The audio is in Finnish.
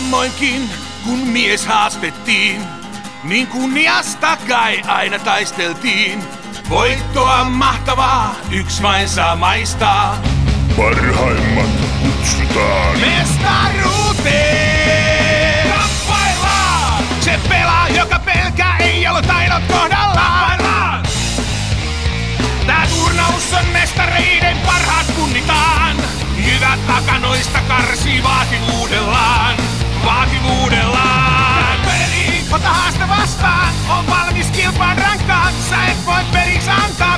Samoinkin kun mies haastettiin, niin kunniasta kai aina taisteltiin. Voittoa mahtavaa, yks vain saa maistaa. Parhaimmat kutsutaan mestaruuteen. Kamppaillaan! Se pelaa, joka pelkää, ei ole taidot kohdallaan. Tää turnaus on mestareiden parhaat punnitaan. Jyvät takanoista karsii vaativuudellaan. Peli, ota haaste vastaan, on valmis kilpaan rankkaan. Sä et voi periksi antaa.